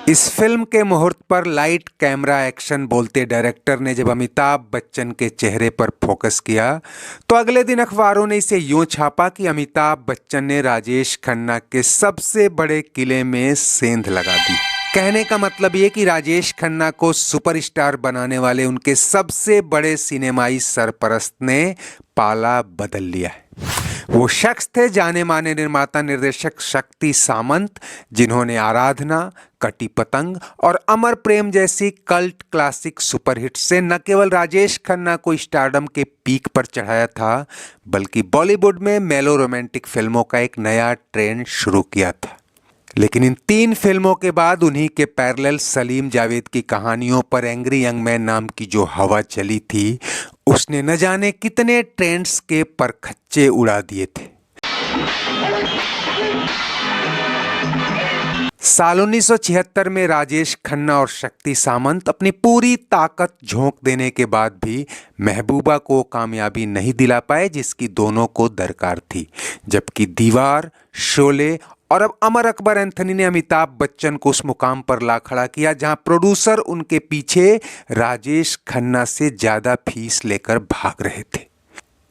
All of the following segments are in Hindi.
इस फिल्म के मुहूर्त पर लाइट कैमरा एक्शन बोलते डायरेक्टर ने जब अमिताभ बच्चन के चेहरे पर फोकस किया तो अगले दिन अखबारों ने इसे यूं छापा कि अमिताभ बच्चन ने राजेश खन्ना के सबसे बड़े किले में सेंध लगा दी। कहने का मतलब ये कि राजेश खन्ना को सुपरस्टार बनाने वाले उनके सबसे बड़े सिनेमाई सरपरस्त ने पाला बदल लिया है। वो शख्स थे जाने माने निर्माता निर्देशक शक्ति सामंत, जिन्होंने आराधना, कटी पतंग और अमर प्रेम जैसी कल्ट क्लासिक सुपरहिट से न केवल राजेश खन्ना को स्टारडम के पीक पर चढ़ाया था, बल्कि बॉलीवुड में मेलो रोमांटिक फिल्मों का एक नया ट्रेंड शुरू किया था। लेकिन इन 3 फिल्मों के बाद उन्हीं के पैरेलल सलीम जावेद की कहानियों पर एंग्री यंग मैन नाम की जो हवा चली थी, उसने न जाने कितने ट्रेंड्स के परखच्चे उड़ा दिए थे। साल 1976 में राजेश खन्ना और शक्ति सामंत अपनी पूरी ताकत झोंक देने के बाद भी महबूबा को कामयाबी नहीं दिला पाए जिसकी दोनों को दरकार थी, जबकि दीवार, शोले और अब अमर अकबर एंथनी ने अमिताभ बच्चन को उस मुकाम पर ला खड़ा किया जहां प्रोड्यूसर उनके पीछे राजेश खन्ना से ज्यादा फीस लेकर भाग रहे थे।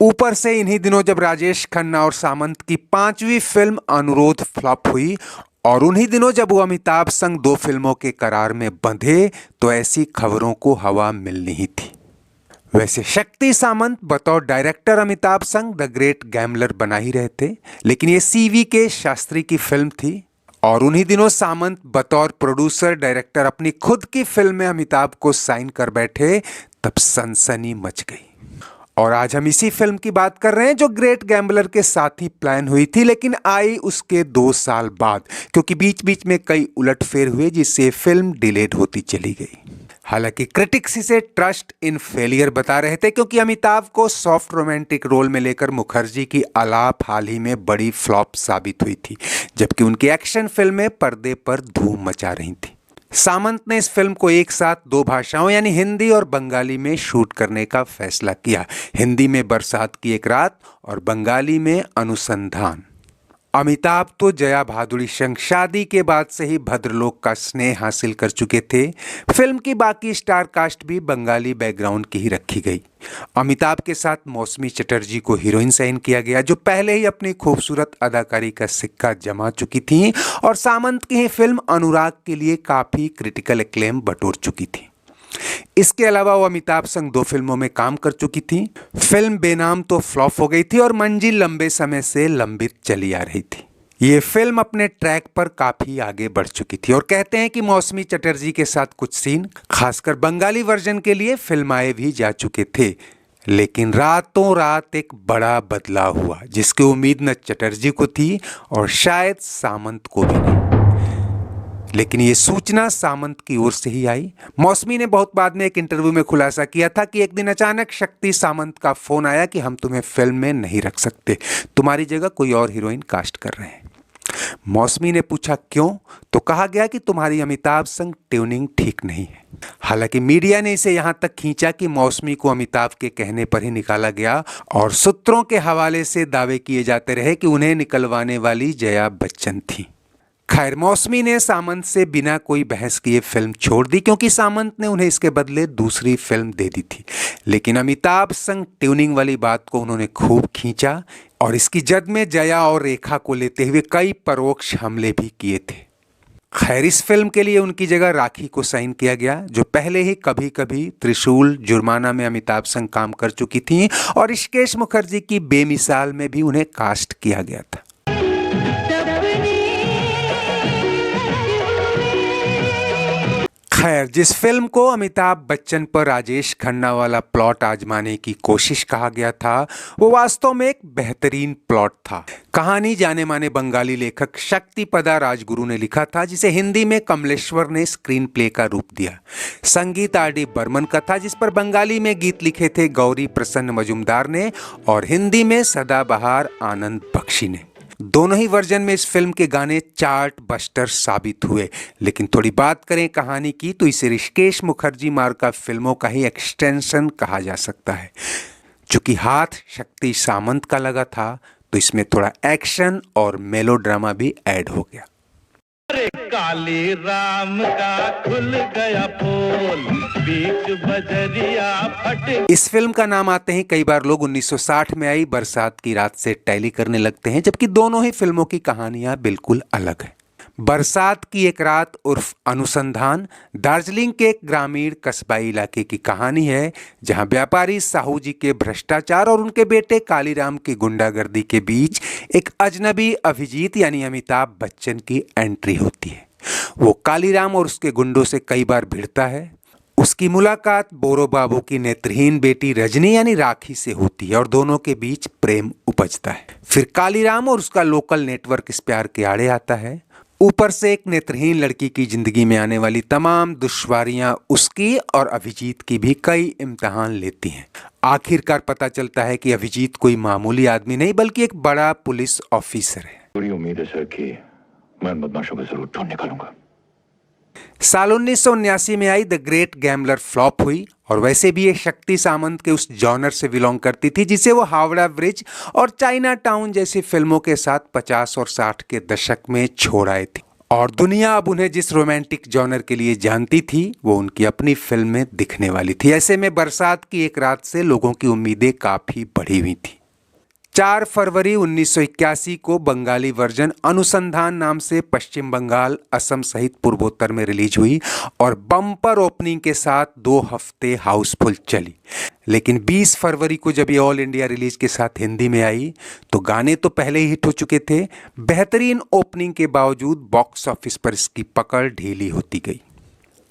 ऊपर से इन्हीं दिनों जब राजेश खन्ना और सामंत की 5वीं फिल्म अनुरोध फ्लॉप हुई और उन्हीं दिनों जब वो अमिताभ संग 2 फिल्मों के करार में बंधे, तो ऐसी खबरों को हवा मिलनी ही थी। वैसे शक्ति सामंत बतौर डायरेक्टर अमिताभ संग द ग्रेट गैम्बलर बना ही रहे थे, लेकिन ये सीवी के शास्त्री की फिल्म थी और उन्हीं दिनों सामंत बतौर प्रोड्यूसर डायरेक्टर अपनी खुद की फिल्म में अमिताभ को साइन कर बैठे, तब सनसनी मच गई। और आज हम इसी फिल्म की बात कर रहे हैं जो ग्रेट गैम्बलर के साथ ही प्लान हुई थी, लेकिन आई उसके 2 साल बाद, क्योंकि बीच बीच में कई उलटफेर हुए जिससे फिल्म डिलेड होती चली गई। हालांकि क्रिटिक्स इसे ट्रस्ट इन फेलियर बता रहे थे, क्योंकि अमिताभ को सॉफ्ट रोमांटिक रोल में लेकर मुखर्जी की आलाप हाल ही में बड़ी फ्लॉप साबित हुई थी, जबकि उनकी एक्शन फिल्में पर्दे पर धूम मचा रही थी। सामंत ने इस फिल्म को एक साथ 2 भाषाओं यानी हिंदी और बंगाली में शूट करने का फैसला किया। हिंदी में बरसात की एक रात और बंगाली में अनुसंधान। अमिताभ तो जया भादुड़ी संग शादी के बाद से ही भद्रलोक का स्नेह हासिल कर चुके थे। फिल्म की बाकी स्टार कास्ट भी बंगाली बैकग्राउंड की ही रखी गई। अमिताभ के साथ मौसमी चटर्जी को हीरोइन साइन किया गया, जो पहले ही अपनी खूबसूरत अदाकारी का सिक्का जमा चुकी थी और सामंत की ही फिल्म अनुराग के लिए काफी क्रिटिकल एक्लेम बटोर चुकी थी। इसके अलावा वो अमिताभ संग 2 फिल्मों में काम कर चुकी थी। फिल्म बेनाम तो फ्लॉप हो गई थी और मंजिल लंबे समय से लंबित चली आ रही थी। ये फिल्म अपने ट्रैक पर काफी आगे बढ़ चुकी थी और कहते हैं कि मौसमी चटर्जी के साथ कुछ सीन खासकर बंगाली वर्जन के लिए फिल्माए भी जा चुके थे। लेकिन रातों रात एक बड़ा बदलाव हुआ जिसकी उम्मीद न चटर्जी को थी और शायद सामंत को भी नहीं। लेकिन ये सूचना सामंत की ओर से ही आई। मौसमी ने बहुत बाद में एक इंटरव्यू में खुलासा किया था कि एक दिन अचानक शक्ति सामंत का फोन आया कि हम तुम्हें फिल्म में नहीं रख सकते, तुम्हारी जगह कोई और हीरोइन कास्ट कर रहे हैं। मौसमी ने पूछा क्यों, तो कहा गया कि तुम्हारी अमिताभ संग ट्यूनिंग ठीक नहीं है। हालांकि मीडिया ने इसे यहां तक खींचा कि मौसमी को अमिताभ के कहने पर ही निकाला गया और सूत्रों के हवाले से दावे किए जाते रहे कि उन्हें निकलवाने वाली जया बच्चन थी। खैर, मौसमी ने सामंत से बिना कोई बहस किए फिल्म छोड़ दी, क्योंकि सामंत ने उन्हें इसके बदले दूसरी फिल्म दे दी थी। लेकिन अमिताभ संग ट्यूनिंग वाली बात को उन्होंने खूब खींचा और इसकी जद में जया और रेखा को लेते हुए कई परोक्ष हमले भी किए थे। खैर, इस फिल्म के लिए उनकी जगह राखी को साइन किया गया, जो पहले ही कभी कभी त्रिशूल, जुर्माना में अमिताभ संग काम कर चुकी थी और ऋषिकेश मुखर्जी की बेमिसाल में भी उन्हें कास्ट किया गया था। खैर, जिस फिल्म को अमिताभ बच्चन पर राजेश खन्ना वाला प्लॉट आजमाने की कोशिश कहा गया था, वो वास्तव में एक बेहतरीन प्लॉट था। कहानी जाने माने बंगाली लेखक शक्तिपदा राजगुरु ने लिखा था, जिसे हिंदी में कमलेश्वर ने स्क्रीन प्ले का रूप दिया। संगीत आर.डी. बर्मन का था, जिस पर बंगाली में गीत लिखे थे गौरी प्रसन्न मजुमदार ने और हिंदी में सदाबहार आनंद बख्शी ने। दोनों ही वर्जन में इस फिल्म के गाने चार्ट बस्टर साबित हुए। लेकिन थोड़ी बात करें कहानी की तो इसे ऋषिकेश मुखर्जी मार्का फिल्मों का ही एक्सटेंशन कहा जा सकता है। चूंकि हाथ शक्ति सामंत का लगा था तो इसमें थोड़ा एक्शन और मेलोड्रामा भी ऐड हो गया। काली राम का खुल गया पोल, बीच बजरिया फट। इस फिल्म का नाम आते ही कई बार लोग 1960 में आई बरसात की रात से टैली करने लगते हैं, जबकि दोनों ही फिल्मों की कहानियां बिल्कुल अलग है। बरसात की एक रात उर्फ अनुसंधान दार्जिलिंग के एक ग्रामीण कस्बाई इलाके की कहानी है, जहां व्यापारी साहू जी के भ्रष्टाचार और उनके बेटे कालीराम की गुंडागर्दी के बीच एक अजनबी अभिजीत यानी अमिताभ बच्चन की एंट्री होती है। वो कालीराम और उसके गुंडों से कई बार भिड़ता है। उसकी मुलाकात बोरो बाबू की नेत्रहीन बेटी रजनी यानी राखी से होती है और दोनों के बीच प्रेम उपजता है। फिर कालीराम और उसका लोकल नेटवर्क इस प्यार के आड़े आता है। ऊपर से एक नेत्रहीन लड़की की जिंदगी में आने वाली तमाम दुश्वारियां उसकी और अभिजीत की भी कई इम्तिहान लेती हैं। आखिरकार पता चलता है कि अभिजीत कोई मामूली आदमी नहीं बल्कि एक बड़ा पुलिस ऑफिसर है। पूरी उम्मीद है सर कि मैं बदमाशों को जरूर ढूंढ निकालूंगा। साल 1979 में I the great gambler flop हुई और वैसे भी ये शक्ति सामंत के उस जॉनर से बिलोंग करती थी जिसे वो हावड़ा ब्रिज और चाइना टाउन जैसी फिल्मों के साथ 50 और 60 के दशक में छोड़ आए थी। और दुनिया अब उन्हें जिस रोमांटिक जॉनर के लिए जानती थी वो उनकी अपनी फिल्म में दिखने वाली थी। ऐसे में बरसात की एक रात से लोगों की उम्मीदें काफी बढ़ी हुई थी। 4 फरवरी 1981 को बंगाली वर्जन अनुसंधान नाम से पश्चिम बंगाल, असम सहित पूर्वोत्तर में रिलीज हुई और बम्पर ओपनिंग के साथ 2 हफ्ते हाउसफुल चली। लेकिन 20 फरवरी को जब ये ऑल इंडिया रिलीज के साथ हिंदी में आई तो गाने तो पहले ही हिट हो चुके थे। बेहतरीन ओपनिंग के बावजूद बॉक्स ऑफिस पर इसकी पकड़ ढीली होती गई।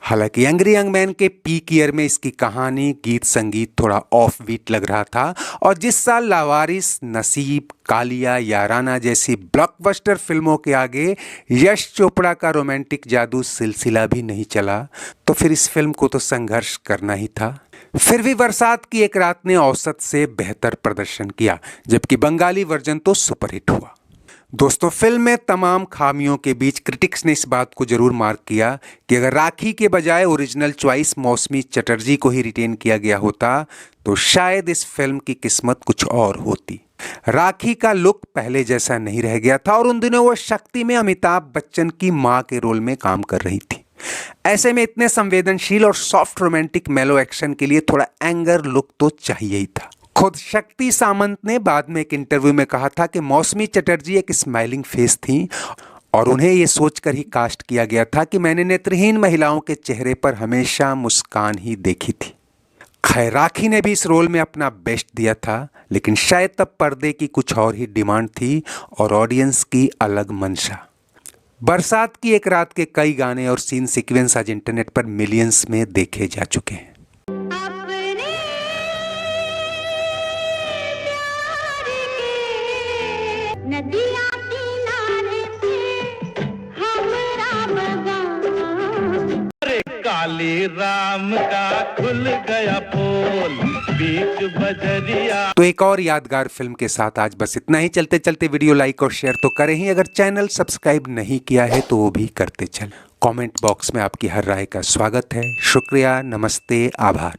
हालांकि एंग्री यंग मैन के पीक ईयर में इसकी कहानी, गीत संगीत थोड़ा ऑफ बीट लग रहा था और जिस साल लावारिस, नसीब, कालिया, याराना जैसी ब्लॉकबस्टर फिल्मों के आगे यश चोपड़ा का रोमांटिक जादू सिलसिला भी नहीं चला, तो फिर इस फिल्म को तो संघर्ष करना ही था। फिर भी बरसात की एक रात ने औसत से बेहतर प्रदर्शन किया, जबकि बंगाली वर्जन तो सुपरहिट हुआ। दोस्तों, फिल्म में तमाम खामियों के बीच क्रिटिक्स ने इस बात को जरूर मार्क किया कि अगर राखी के बजाय ओरिजिनल चॉइस मौसमी चटर्जी को ही रिटेन किया गया होता तो शायद इस फिल्म की किस्मत कुछ और होती। राखी का लुक पहले जैसा नहीं रह गया था और उन दिनों वो शक्ति में अमिताभ बच्चन की मां के रोल में काम कर रही थी। ऐसे में इतने संवेदनशील और सॉफ्ट रोमांटिक मेलो एक्शन के लिए थोड़ा एंगर लुक तो चाहिए ही था। खुद शक्ति सामंत ने बाद में एक इंटरव्यू में कहा था कि मौसमी चटर्जी एक स्माइलिंग फेस थी और उन्हें यह सोचकर ही कास्ट किया गया था कि मैंने नेत्रहीन महिलाओं के चेहरे पर हमेशा मुस्कान ही देखी थी। खैर, राखी ने भी इस रोल में अपना बेस्ट दिया था, लेकिन शायद तब पर्दे की कुछ और ही डिमांड थी और ऑडियंस की अलग मंशा। बरसात की एक रात के कई गाने और सीन सीक्वेंस आज इंटरनेट पर मिलियंस में देखे जा चुके हैं। काली राम का खुल गया पोल, बीच बजरिया। तो एक और यादगार फिल्म के साथ आज बस इतना ही। चलते चलते वीडियो लाइक और शेयर तो करें ही, अगर चैनल सब्सक्राइब नहीं किया है तो वो भी करते चल। कमेंट बॉक्स में आपकी हर राय का स्वागत है। शुक्रिया, नमस्ते, आभार।